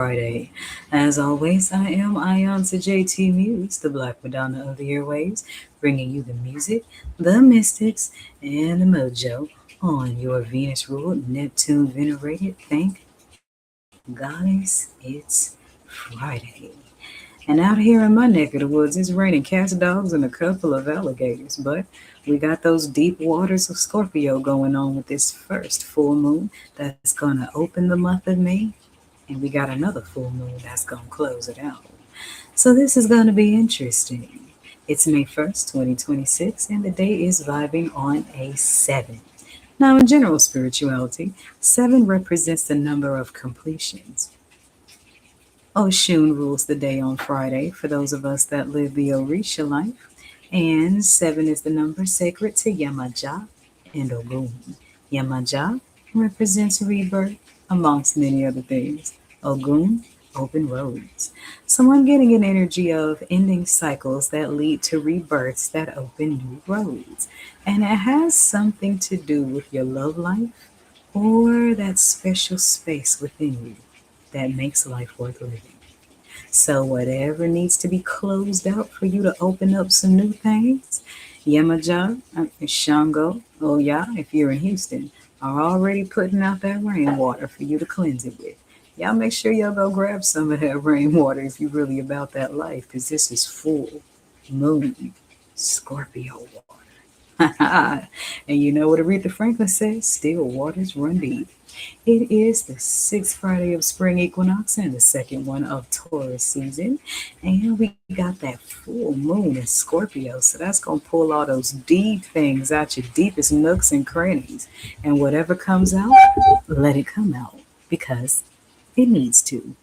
Friday. As always, I am iiiYansaje Muse, the Black Madonna of the airwaves, bringing you the music, the mystics, and the mojo on your Venus-ruled, Neptune-venerated. Thank goddess it's Friday. And out here in my neck of the woods, it's raining cats, dogs, and a couple of alligators. But we got those deep waters of Scorpio going on with this first full moon that's going to open the month of May. And we got another full moon that's going to close it out. So this is going to be interesting. It's May 1st, 2026, and the day is vibing on a 7. Now, in general spirituality, 7 represents the number of completions. Oshun rules the day on Friday for those of us that live the Orisha life, and 7 is the number sacred to Yemoja and Ogun. Yemoja represents rebirth, amongst many other things. Ogun, open roads. So I'm getting an energy of ending cycles that lead to rebirths that open new roads. And it has something to do with your love life or that special space within you that makes life worth living. So whatever needs to be closed out for you to open up some new things, Yemoja, Shango, oh yeah, if you're in Houston, are already putting out that rainwater for you to cleanse it with. Y'all make sure y'all go grab some of that rainwater if you're really about that life, because this is full moon Scorpio water. And you know what Aretha Franklin says? Still waters run deep. It is the 6th Friday of spring equinox and the second one of Taurus season. And we got that full moon in Scorpio. So that's going to pull all those deep things out your deepest nooks and crannies. And whatever comes out, let it come out because it needs to,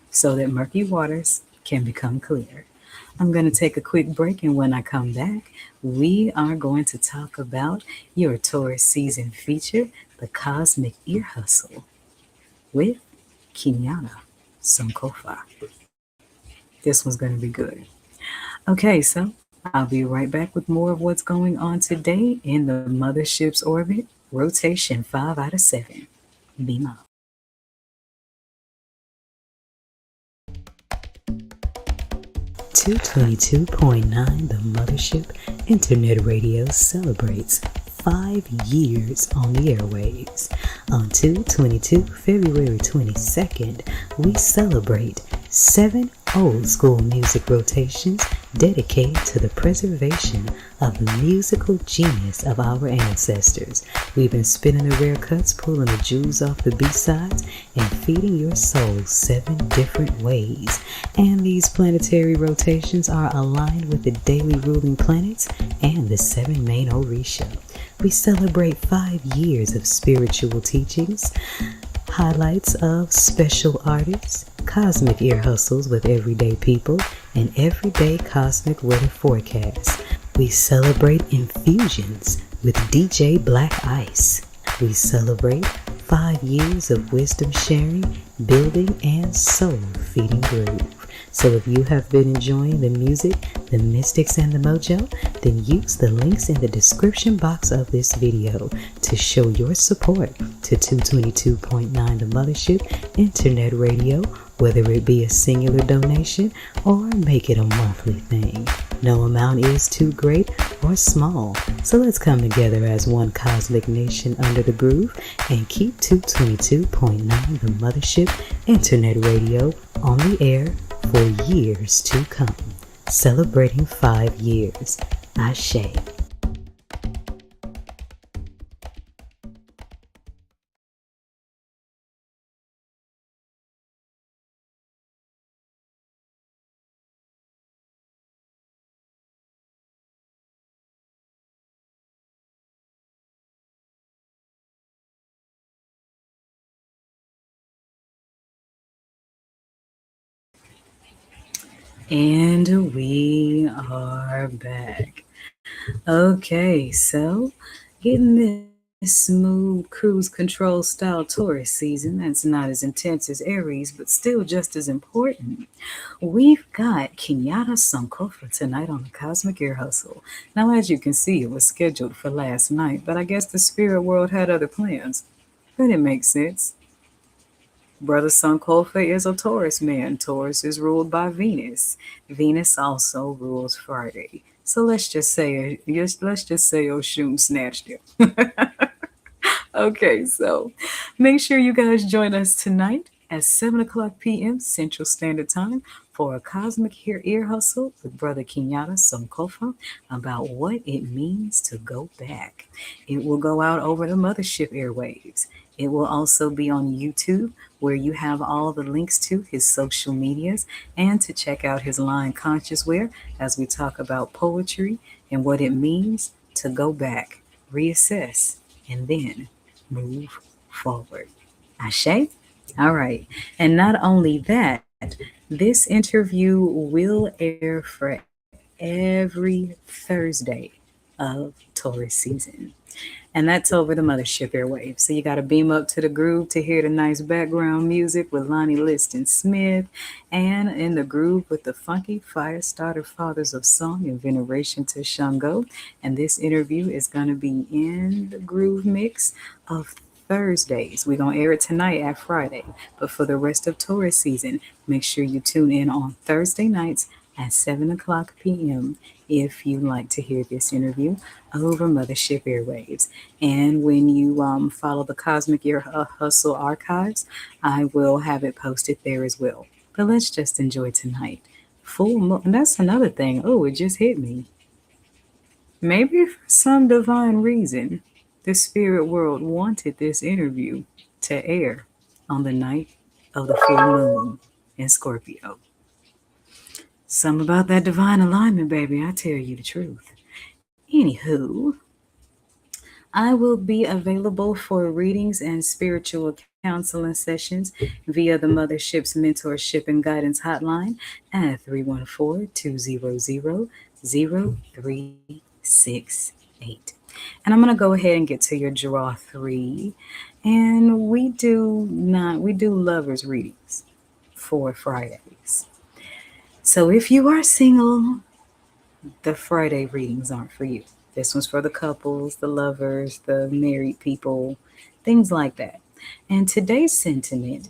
so that murky waters can become clear. I'm going to take a quick break, and when I come back, we are going to talk about your Taurus season feature, the Cosmic Ear Hustle, with KINARA, SANKOFA. This one's going to be good. Okay, so I'll be right back with more of what's going on today in the Mothership's orbit, rotation 5 out of 7. Beam up. 222.9, the Mothership Internet Radio celebrates 5 years on the airwaves. On 222, February 22nd, we celebrate 7 old school music rotations dedicated to the preservation of the musical genius of our ancestors. We've been spinning the rare cuts, pulling the jewels off the B-sides, and feeding your soul 7 different ways. And these planetary rotations are aligned with the daily ruling planets and the 7 main Orisha. We celebrate 5 years of spiritual teachings, highlights of special artists, cosmic ear hustles with everyday people, and everyday cosmic weather forecasts. We celebrate infusions with DJ Black Ice. We celebrate 5 years of wisdom sharing, building, and soul feeding groove. So if you have been enjoying the music, the mystics, and the mojo, then use the links in the description box of this video to show your support to 222.9 the Mothership Internet Radio, whether it be a singular donation or make it a monthly thing. No amount is too great or small, so let's come together as one cosmic nation under the groove and keep 222.9 the Mothership Internet Radio on the air for years to come. Celebrating 5 years. Ashe. And we are back. Okay, so getting this smooth cruise control style Taurus season that's not as intense as Aries, but still just as important. We've got Kenyatta Sankofa tonight on the Cosmic Ear Hustle. Now, as you can see, it was scheduled for last night, but I guess the spirit world had other plans. But it makes sense. Brother SANKOFA is a Taurus man. Taurus is ruled by Venus. Venus also rules Friday. So let's just say Oshun snatched him. Okay, so make sure you guys join us tonight at 7 o'clock p.m. Central Standard Time for a cosmic ear hustle with Brother Kenyatta Sankofa about what it means to go back. It will go out over the Mothership airwaves. It will also be on YouTube, where you have all the links to his social medias and to check out his line Conscious Wear as we talk about poetry and what it means to go back, reassess, and then move forward. Ashe? All right. And not only that, this interview will air for every Thursday of Taurus season. And that's over the Mothership airwaves. So you got to beam up to the groove to hear the nice background music with Lonnie Liston Smith, and in the groove with the funky fire starter fathers of song and veneration to Shango. And this interview is going to be in the groove mix of Thursdays. We're going to air it tonight at Friday. But for the rest of Taurus season, make sure you tune in on Thursday nights at 7 o'clock p.m. if you'd like to hear this interview over Mothership Airwaves. And when you follow the Cosmic Ear Hustle archives, I will have it posted there as well. But let's just enjoy tonight. Full moon. That's another thing. Oh, it just hit me. Maybe for some divine reason, the spirit world wanted this interview to air on the night of the full moon in Scorpio. Some about that divine alignment, baby. I tell you the truth. Anywho, I will be available for readings and spiritual counseling sessions via the Mothership's mentorship and guidance hotline at 314-200-0368. And I'm going to go ahead and get to your draw 3. And we do lovers readings for Fridays. So if you are single, the Friday readings aren't for you. This one's for the couples, the lovers, the married people, things like that. And today's sentiment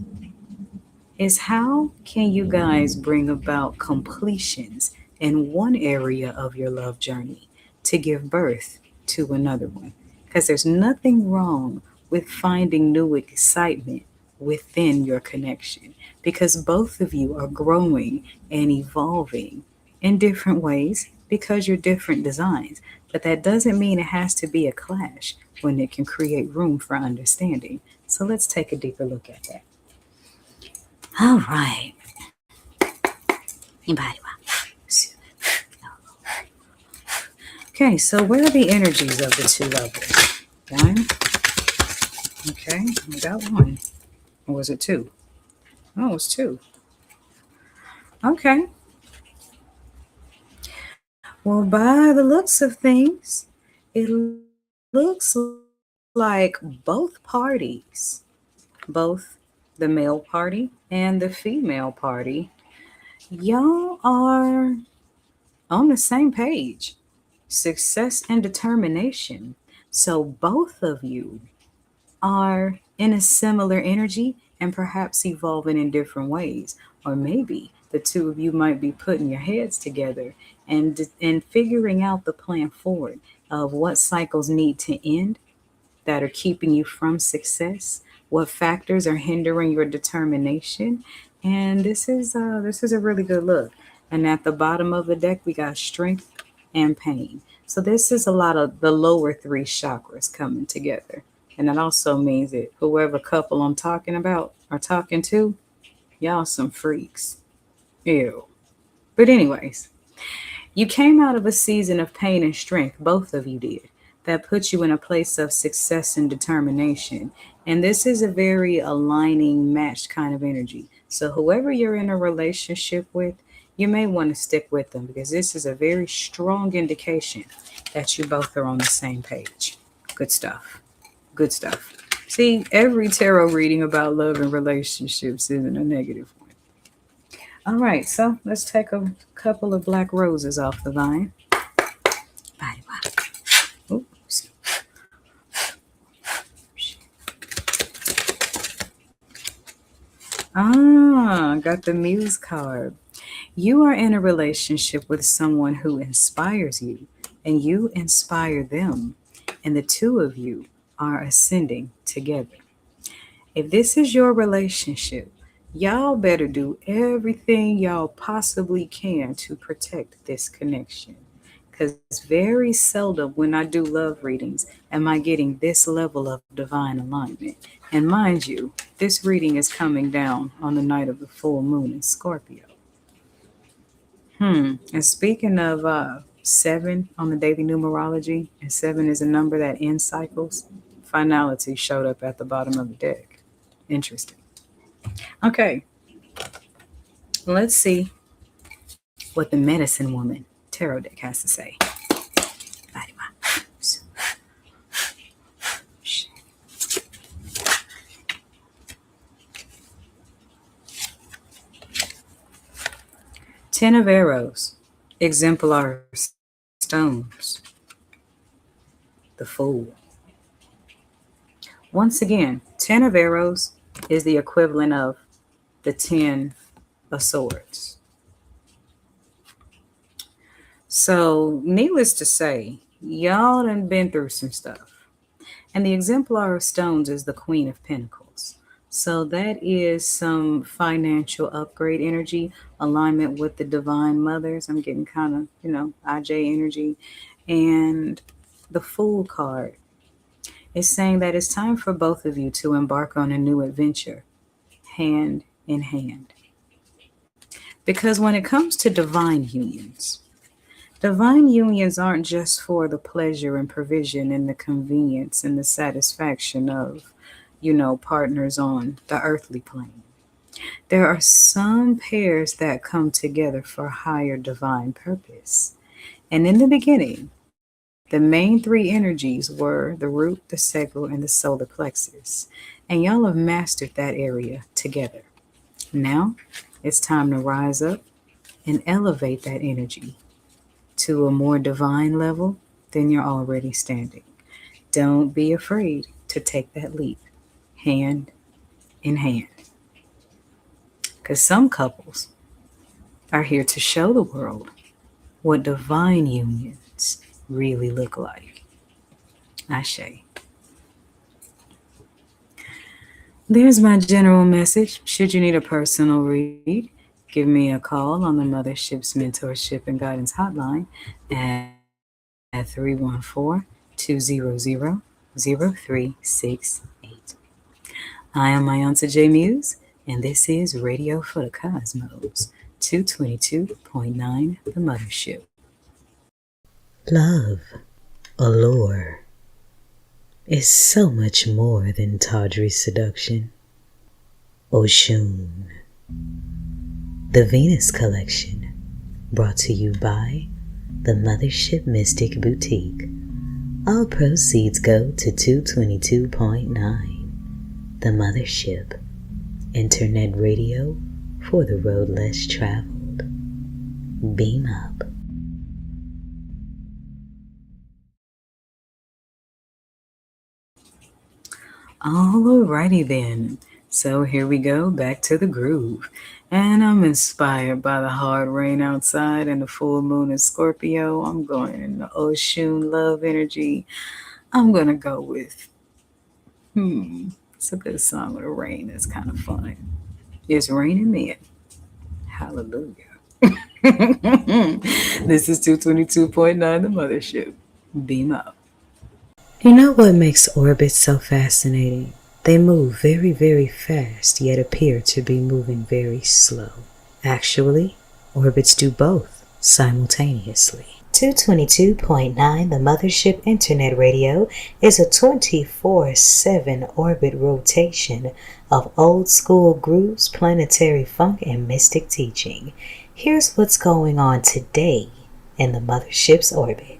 is, how can you guys bring about completions in one area of your love journey to give birth to another one? Because there's nothing wrong with finding new excitement within your connection, because both of you are growing and evolving in different ways because you're different designs. But that doesn't mean it has to be a clash when it can create room for understanding. So let's take a deeper look at that. All right. Okay, so where are the energies of the two levels? One. Okay, we got one. Or was it two? Oh, it was two. Okay. Well, by the looks of things, it looks like both parties, both the male party and the female party, y'all are on the same page. Success and determination. So both of you are in a similar energy and perhaps evolving in different ways. Or maybe the two of you might be putting your heads together and figuring out the plan forward of what cycles need to end that are keeping you from success, what factors are hindering your determination. And this is a really good look. And at the bottom of the deck, we got strength and pain. So this is a lot of the lower three chakras coming together. And that also means that whoever couple I'm talking about or talking to, y'all some freaks. Ew. But anyways, you came out of a season of pain and strength, both of you did, that puts you in a place of success and determination. And this is a very aligning, matched kind of energy. So whoever you're in a relationship with, you may want to stick with them, because this is a very strong indication that you both are on the same page. Good stuff. Good stuff. See, every tarot reading about love and relationships isn't a negative one. All right, so let's take a couple of black roses off the vine. Oops. got the Muse card. You are in a relationship with someone who inspires you, and you inspire them, and the two of you are ascending together. If this is your relationship, y'all better do everything y'all possibly can to protect this connection. Because very seldom when I do love readings am I getting this level of divine alignment. And mind you, this reading is coming down on the night of the full moon in Scorpio. And speaking of 7 on the daily numerology, and 7 is a number that ends cycles, finality showed up at the bottom of the deck. Interesting. Okay, let's see what the Medicine Woman Tarot deck has to say. 10 of Arrows, exemplar stones, the Fool. Once again, 10 of Arrows is the equivalent of the 10 of Swords. So, needless to say, y'all done been through some stuff. And the exemplar of stones is the Queen of Pentacles. So that is some financial upgrade energy, alignment with the Divine Mothers. I'm getting kind of, IJ energy. And the Fool card is saying that it's time for both of you to embark on a new adventure, hand in hand. Because when it comes to divine unions aren't just for the pleasure and provision and the convenience and the satisfaction of, partners on the earthly plane. There are some pairs that come together for higher divine purpose. And in the beginning, the main 3 energies were the root, the sacral, and the solar plexus. And y'all have mastered that area together. Now, it's time to rise up and elevate that energy to a more divine level than you're already standing. Don't be afraid to take that leap, hand in hand. Because some couples are here to show the world what divine unions really look like. Ashe. There's my general message. Should you need a personal read, give me a call on the Mothership's Mentorship and Guidance Hotline at 314-200-0368. I am iiYansaje Muse, and this is Radio for the Cosmos, 222.9 The Mothership. Love, allure, is so much more than tawdry seduction. Oshun, the Venus Collection, brought to you by the Mothership Mystic Boutique. All proceeds go to 222.9, the Mothership, internet radio for the road less traveled. Beam up. Alrighty then. So here we go, back to the groove. And I'm inspired by the hard rain outside and the full moon in Scorpio. I'm going in the Oshun love energy. I'm going to go with, it's a good song with a rain that's kind of fun. It's raining men. Hallelujah. This is 222.9 The Mothership. Beam up. You know what makes orbits so fascinating? They move very, very fast, yet appear to be moving very slow. Actually, orbits do both simultaneously. 222.9 The Mothership Internet Radio is a 24/7 orbit rotation of old school grooves, planetary funk, and mystic teaching. Here's what's going on today in the Mothership's orbit.